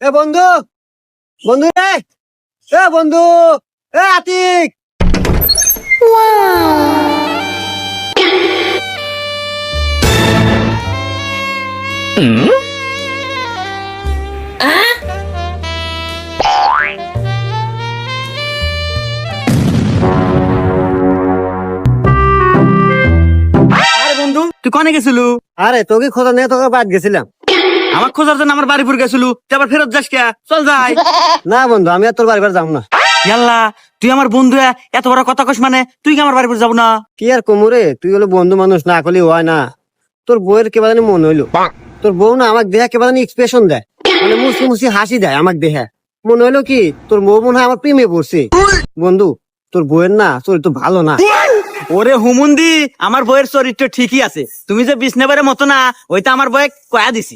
এ বন্ধু, বন্ধু রে, এ বন্ধু, এ আতিক। আরে বন্ধু তুই কনে গেছিল? আরে তোকে খোঁজা নিয়ে তোকে বাদ গেছিলাম। আমার খোঁজার জন্য আমার বাড়িপুর গেছিল, তুই আবার ফেরত যাস কে? চল যাই। না বন্ধু, আমি আর তোর বাড়ি যাবো না। ইয়াল্লা, তুই আমার বন্ধু এত বড় কথা কস, মানে তুই কি আমার বাড়িপুর যাবো না? কি আর কমুরে, তুই হলো বন্ধু মানুষ, না করলে হয় না। তোর বউয়ের কেবা জানি মন হইলো, তোর বউ না আমাকে দেহা কেবা জানি এক্সপ্রেশন দেয়, মানে মুসি মুসি হাসি দেয় আমাকে দেহা। মনে হইলো কি তোর বউ মনে হয় আমার প্রেমে পড়ছে। বন্ধু, তোর বউয়ের না চরিত্র ভালো না। ওরে হুমুন্দি, আমার বইয়ের চরিত্র ঠিকই আছে, তুমি যে বিষ্ণেবারের মতো না, ওইটা আমার বয়ে কয়া দিছি।